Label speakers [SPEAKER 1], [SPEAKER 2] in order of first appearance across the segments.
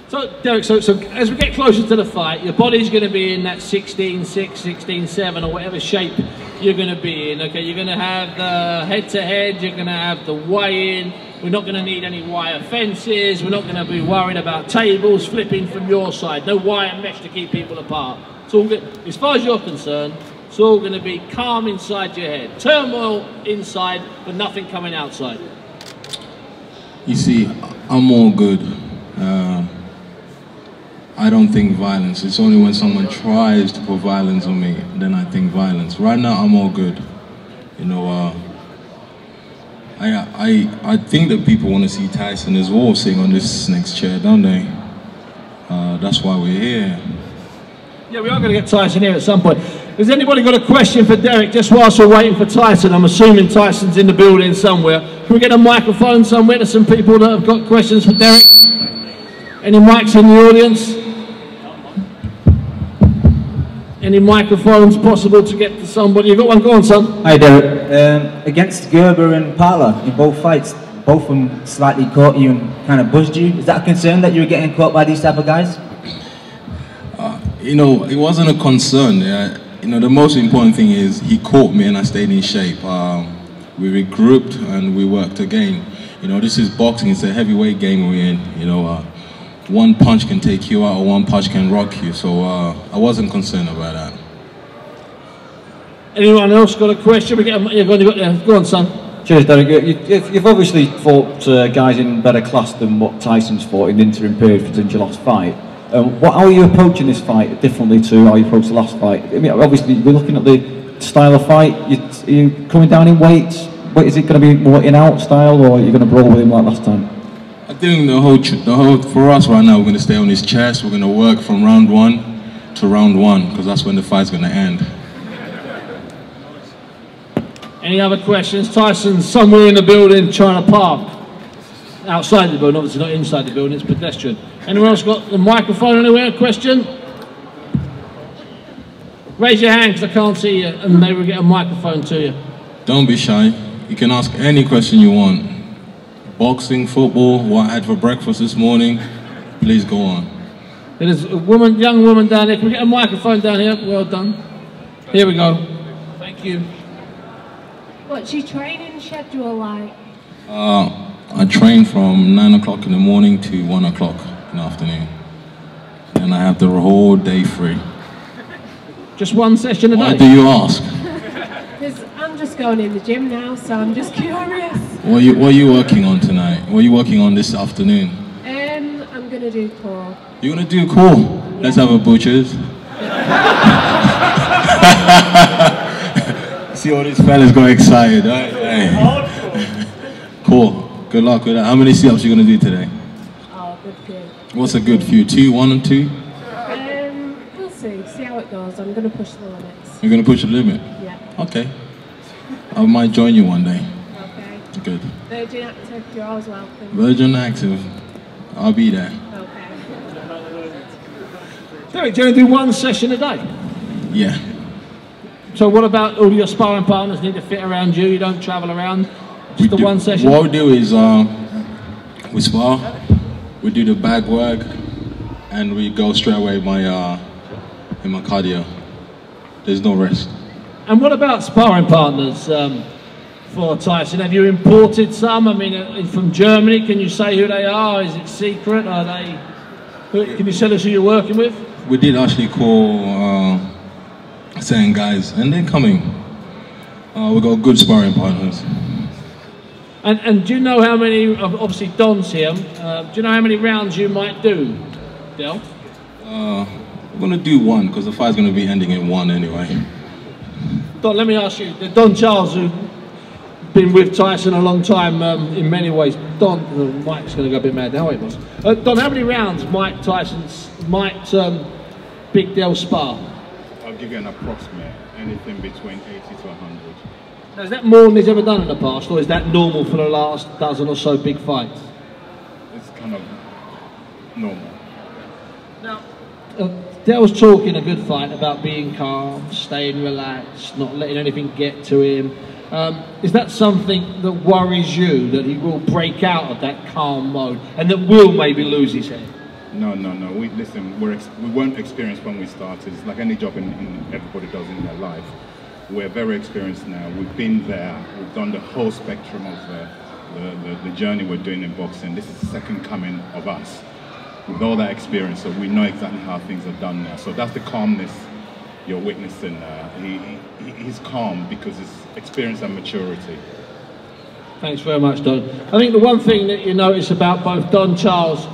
[SPEAKER 1] So, Dereck, so as we get closer to the fight, your body's going to be in that 16-6, 16-7, or whatever shape you're going to be in. Okay, you're going to have the head-to-head, you're going to have the weigh-in. We're not going to need any wire fences. We're not going to be worried about tables flipping from your side. No wire mesh to keep people apart. It's all good. As far as you're concerned, it's all going to be calm inside your head. Turmoil inside, but nothing coming outside.
[SPEAKER 2] You see, I'm all good. I don't think violence. It's only when someone tries to put violence on me, then I think violence. Right now, I'm all good. You know, I think that people want to see Tyson as well sitting on this next chair, don't they? That's why we're here.
[SPEAKER 1] Yeah, we are going to get Tyson here at some point. Has anybody got a question for Dereck just whilst we're waiting for Tyson? I'm assuming Tyson's in the building somewhere. Can we get a microphone somewhere to some people that have got questions for Dereck? Any mics in the audience? Any microphones possible to get to somebody? You got one? Go on, son.
[SPEAKER 3] Hi, Dereck. Against Gerber and Parler in both fights, both of them slightly caught you and kind of buzzed you. Is that a concern that you were getting caught by these type of guys?
[SPEAKER 2] You know, it wasn't a concern. You know, the most important thing is he caught me and I stayed in shape. We regrouped and we worked again. You know, this is boxing. It's a heavyweight game we're in. You know, one punch can take you out or one punch can rock you. So I wasn't concerned about that.
[SPEAKER 1] Anyone else got a question? Go on, son.
[SPEAKER 4] Cheers, Dereck. You've obviously fought guys in better class than what Tyson's fought in the interim period since your last fight. How are you approaching this fight differently to how you approached the last fight? I mean, obviously, we're looking at the style of fight. Are you coming down in weights? Is it going to be more in-out style, or are you going to brawl with him like last time?
[SPEAKER 2] I think the whole for us right now, we're going to stay on his chest. We're going to work from round 1 to round 1 because that's when the fight's going to end.
[SPEAKER 1] Any other questions? Tyson's somewhere in the building trying to park. Outside the building, obviously not inside the building, it's pedestrian. Anyone else got the microphone anywhere? A question? Raise your hand because I can't see you and maybe we'll get a microphone to you.
[SPEAKER 2] Don't be shy. You can ask any question you want. Boxing, football, what I had for breakfast this morning. Please go on.
[SPEAKER 1] There's a woman, young woman down there. Can we get a microphone down here? Well done. Here we go. Thank you.
[SPEAKER 5] What's your training schedule like?
[SPEAKER 2] I train from 9 o'clock in the morning to 1 o'clock in the afternoon. And I have the whole day free.
[SPEAKER 1] Just one session a day?
[SPEAKER 2] Why do you ask?
[SPEAKER 5] Because I'm just going in the gym now, so I'm just curious.
[SPEAKER 2] What are you working on tonight? What are you working on this afternoon?
[SPEAKER 5] I'm going to do core.
[SPEAKER 2] You're going to do core? Yeah. Let's have a butcher's. See all these fellas got excited, right? Hey. Cool. Good luck with that. How many sit-ups are you going to do today?
[SPEAKER 5] Oh, good few.
[SPEAKER 2] What's a good few? 2, 1 and 2?
[SPEAKER 5] We'll see how it goes. I'm going to push the limits.
[SPEAKER 2] You're going to push the limit?
[SPEAKER 5] Yeah.
[SPEAKER 2] Okay. I might join you one day.
[SPEAKER 5] Okay.
[SPEAKER 2] Good.
[SPEAKER 5] Virgin Active, you're always welcome.
[SPEAKER 2] Virgin Active. I'll be there.
[SPEAKER 5] Okay.
[SPEAKER 1] Dereck, do you do one session a day?
[SPEAKER 2] Yeah.
[SPEAKER 1] So what about all your sparring partners need to fit around you? You don't travel around? Just the one session?
[SPEAKER 2] What we do is we spar, we do the bag work, and we go straight away in my cardio. There's no rest.
[SPEAKER 1] And what about sparring partners for Tyson? Have you imported some? I mean, from Germany, can you say who they are? Is it secret? Are they? Can you tell us who you're working with?
[SPEAKER 2] We did actually call certain guys, and they're coming. We got good sparring partners.
[SPEAKER 1] And do you know how many, obviously Don's here, do you know how many rounds you might do, Del?
[SPEAKER 2] We're going to do 1, because the fight's going to be ending in 1 anyway.
[SPEAKER 1] Don, let me ask you, Don Charles, who's been with Tyson a long time in many ways. Don, Mike's going to go a bit mad now, he was. Don, how many rounds might Big Del spar?
[SPEAKER 6] I'll give you an approximate, anything between 80 to 100.
[SPEAKER 1] Now, is that more than he's ever done in the past, or is that normal for the last dozen or so big fights?
[SPEAKER 6] It's kind of normal.
[SPEAKER 1] Now, Del's talking a good fight about being calm, staying relaxed, not letting anything get to him. Is that something that worries you, that he will break out of that calm mode and that will maybe lose his head?
[SPEAKER 6] No. Listen, we weren't experienced when we started. It's like any job in everybody does in their life. We're very experienced now. We've been there. We've done the whole spectrum of the journey we're doing in boxing. This is the second coming of us. With all that experience, so we know exactly how things are done now. So that's the calmness you're witnessing. He's calm because it's experience and maturity.
[SPEAKER 1] Thanks very much, Don. I think the one thing that you notice about both Don Charles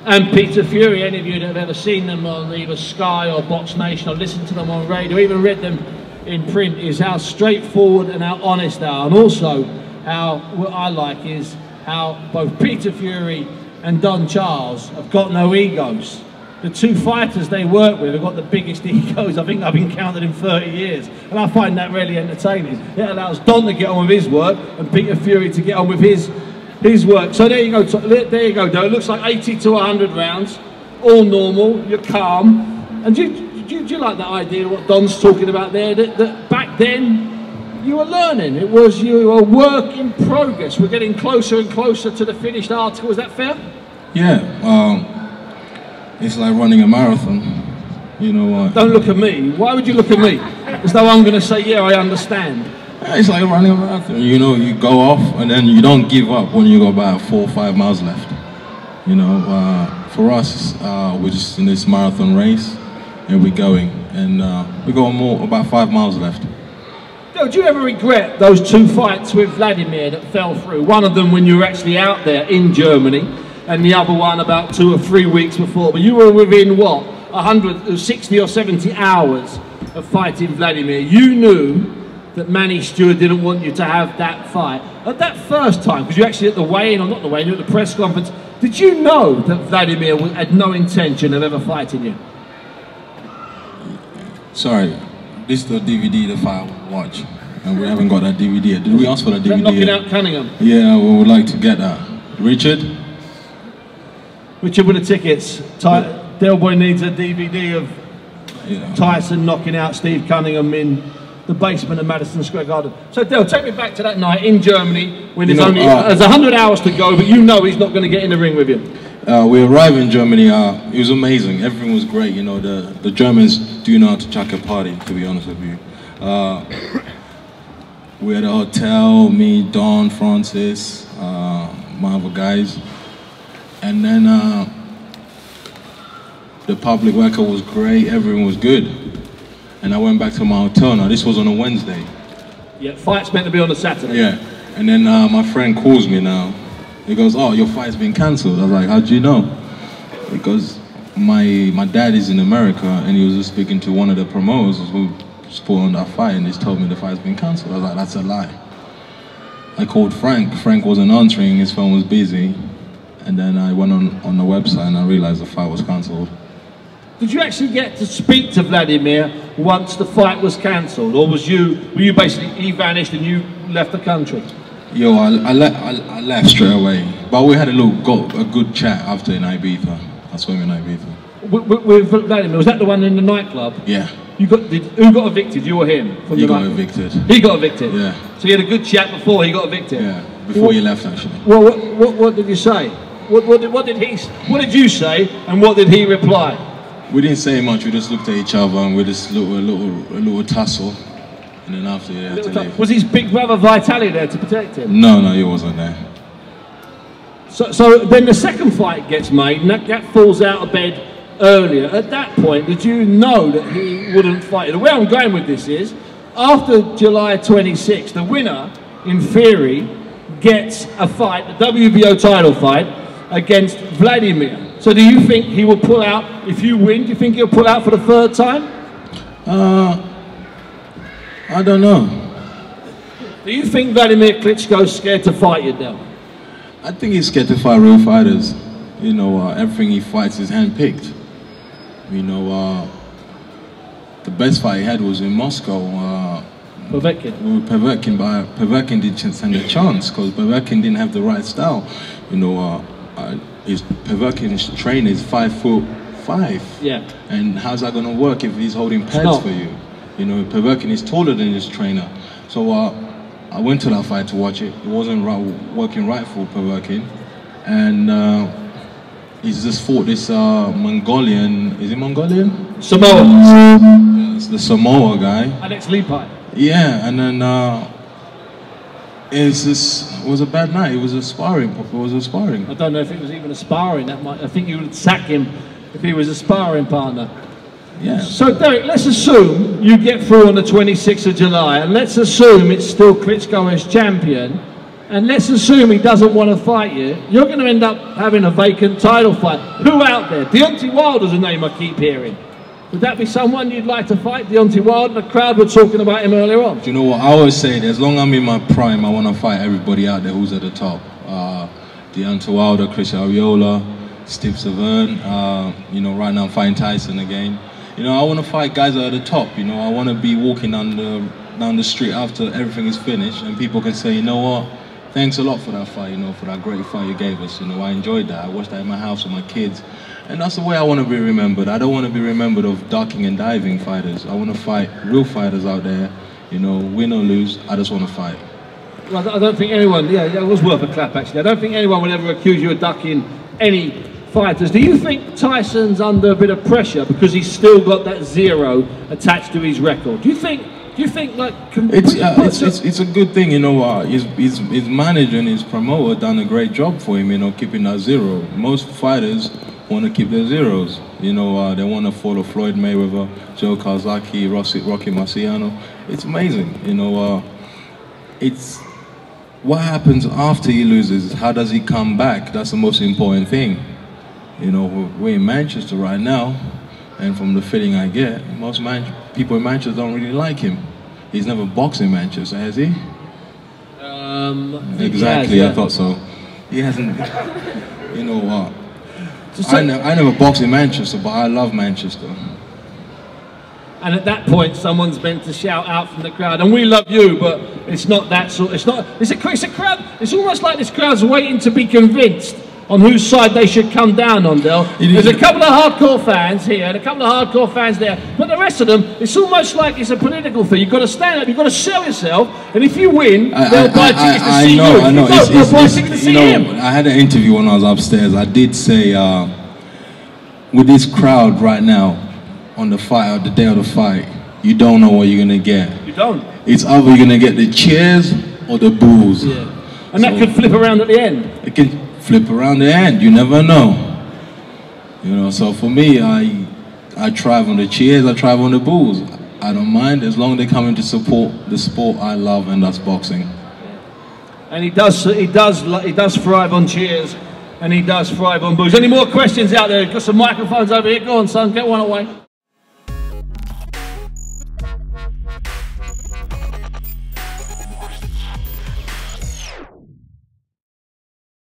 [SPEAKER 1] and Peter Fury, any of you that have ever seen them on either Sky or Box Nation or listened to them on radio, or even read them in print, is how straightforward and how honest they are. And also, what I like is how both Peter Fury and Don Charles have got no egos. The two fighters they work with have got the biggest egos I think I've encountered in 30 years. And I find that really entertaining. It allows Don to get on with his work and Peter Fury to get on with his work. So there you go, Don. It looks like 80 to 100 rounds, all normal, you're calm. And do you like that idea of what Don's talking about there? That back then, you were learning. You were a work in progress. We're getting closer and closer to the finished article. Is that fair?
[SPEAKER 2] Yeah. It's like running a marathon, you know.
[SPEAKER 1] Don't look at me. Why would you look at me? As though I'm going to say, yeah, I understand.
[SPEAKER 2] It's like running a marathon, you know. You go off and then you don't give up when you got about 4 or 5 miles left. You know, for us, we're just in this marathon race and we're going. And we got about 5 miles left.
[SPEAKER 1] Do you ever regret those 2 fights with Wladimir that fell through? One of them when you were actually out there in Germany, and the other one about 2 or 3 weeks before. But you were within, what, 160 or 70 hours of fighting Wladimir. You knew that Manny Stewart didn't want you to have that fight. At that first time, because you're actually at the weigh-in, or not the weigh-in, you're at the press conference, did you know that Wladimir had no intention of ever fighting you?
[SPEAKER 2] Sorry, this is the DVD the fight I want to watch. And we haven't got that DVD yet. Did we ask for that DVD?
[SPEAKER 1] Knocking out Cunningham.
[SPEAKER 2] Yeah, we would like to get that. Richard with the tickets. Del Boy needs a DVD of Tyson knocking out Steve Cunningham in the basement of Madison Square Garden. So Del, take me back to that night in Germany when there's there's 100 hours to go, but you know he's not going to get in the ring with you. We arrived in Germany. It was amazing. Everything was great. You know, the Germans do know how to chuck a party, to be honest with you. We had a hotel, me, Don, Francis, my other guys. And then the public record was great, everything was good. And I went back to my hotel. Now, this was on a Wednesday.
[SPEAKER 1] Yeah, fight's meant to be on a Saturday.
[SPEAKER 2] Yeah, and then my friend calls me now. He goes, oh, your fight's been cancelled. I was like, how'd you know? Because my dad is in America and he was just speaking to one of the promoters who put on that fight and he's told me the fight's been cancelled. I was like, that's a lie. I called Frank. Frank wasn't answering, his phone was busy. And then I went on the website and I realized the fight was cancelled.
[SPEAKER 1] Did you actually get to speak to Wladimir once the fight was cancelled? Or were you basically, he vanished and you left the country?
[SPEAKER 2] Yo, I left straight away. But we had a good chat after in Ibiza. I swam in Ibiza.
[SPEAKER 1] With Wladimir, was that the one in the nightclub?
[SPEAKER 2] Yeah.
[SPEAKER 1] Who got evicted, you or him?
[SPEAKER 2] He got evicted.
[SPEAKER 1] He got evicted?
[SPEAKER 2] Yeah.
[SPEAKER 1] So you had a good chat before he got evicted?
[SPEAKER 2] Yeah, before he left actually.
[SPEAKER 1] Well, what did you say? What did you say and what did he reply?
[SPEAKER 2] We didn't say much, we just looked at each other and we just a little tussle. And then after, yeah, to leave.
[SPEAKER 1] Was his big brother Vitaly there to protect him?
[SPEAKER 2] No, he wasn't there.
[SPEAKER 1] So then the second fight gets made and that falls out of bed earlier. At that point, did you know that he wouldn't fight? The way I'm going with this is, after July 26th, the winner, in theory, gets a fight, the WBO title fight, against Wladimir. So do you think he will pull out, if you win, do you think he'll pull out for the third time?
[SPEAKER 2] I don't know.
[SPEAKER 1] Do you think Wladimir Klitschko's scared to fight you, Del?
[SPEAKER 2] I think he's scared to fight real fighters. You know, everything he fights is handpicked. You know, the best fight he had was in Moscow.
[SPEAKER 1] Povetkin.
[SPEAKER 2] With Povetkin, but Povetkin didn't stand a chance because Povetkin didn't have the right style. You know, Povetkin's trainer is 5'5".
[SPEAKER 1] Yeah.
[SPEAKER 2] And how's that going to work if he's holding pads for you? You know, Povetkin is taller than his trainer. So I went to that fight to watch it. It wasn't working right for Povetkin. And he's just fought this Mongolian. Is he Mongolian?
[SPEAKER 1] Samoa.
[SPEAKER 2] Yeah, it's the Samoa guy.
[SPEAKER 1] Alex Lepi.
[SPEAKER 2] Yeah, and then it was a bad night. It was a sparring. It was a sparring.
[SPEAKER 1] I don't know if it was even a sparring. I think you would sack him if he was a sparring partner.
[SPEAKER 2] Yeah.
[SPEAKER 1] So Dereck, let's assume you get through on the 26th of July, and let's assume it's still Klitschko as champion, and let's assume he doesn't want to fight you. You're going to end up having a vacant title fight. Who out there? Deontay Wilder's a name I keep hearing. Would that be someone you'd like to fight, Deontay Wilder? The crowd were talking about him earlier on.
[SPEAKER 2] Do you know what? I always say, as long as I'm in my prime, I want to fight everybody out there who's at the top. Deontay Wilder, Chris Ariola, Steve Severn. You know, right now I'm fighting Tyson again. You know, I want to fight guys at the top. You know, I want to be walking down the street after everything is finished, and people can say, you know what, thanks a lot for that fight. You know, for that great fight you gave us. You know, I enjoyed that. I watched that in my house with my kids, and that's the way I want to be remembered. I don't want to be remembered of ducking and diving fighters. I want to fight real fighters out there. You know, win or lose, I just want to fight.
[SPEAKER 1] Well, I don't think anyone. Yeah, it was worth a clap actually. I don't think anyone would ever accuse you of ducking any fighters. Do you think Tyson's under a bit of pressure because he's still got that 0 attached to his record? Do you think like
[SPEAKER 2] it's a good thing, you know? His manager and his promoter done a great job for him, you know, keeping that 0. Most fighters want to keep their 0s, you know. They want to follow Floyd Mayweather, Joe Kawasaki, Rocky Marciano. It's amazing, you know. It's what happens after he loses. How does he come back? That's the most important thing. You know, we're in Manchester right now, and from the feeling I get, most people in Manchester don't really like him. He's never boxed in Manchester, has he? Exactly,
[SPEAKER 1] yeah.
[SPEAKER 2] I thought so. He hasn't. You know what? I never boxed in Manchester, but I love Manchester.
[SPEAKER 1] And at that point, someone's meant to shout out from the crowd, and we love you, but it's not that sort. It's a crowd. It's almost like this crowd's waiting to be convinced on whose side they should come down on, Del. There's a couple of hardcore fans here and a couple of hardcore fans there, but the rest of them, it's almost like it's a political thing. You've got to stand up, you've got to sell yourself, and if you win, they'll buy tickets to see you.
[SPEAKER 2] I know.
[SPEAKER 1] They'll buy tickets to see him.
[SPEAKER 2] I had an interview when I was upstairs. I did say, with this crowd right now, on the fight, the day of the fight, you don't know what you're going to get.
[SPEAKER 1] You don't.
[SPEAKER 2] It's either you're going to get the cheers or the boos.
[SPEAKER 1] Yeah. And that could flip around at the end.
[SPEAKER 2] It can flip around the end, you never know. You know, so for me, I thrive on the cheers, I thrive on the boos. I don't mind as long as they come in to support the sport I love, and that's boxing.
[SPEAKER 1] And he does thrive on cheers, and he does thrive on boos. Any more questions out there? Got some microphones over here. Go on, son, get one away.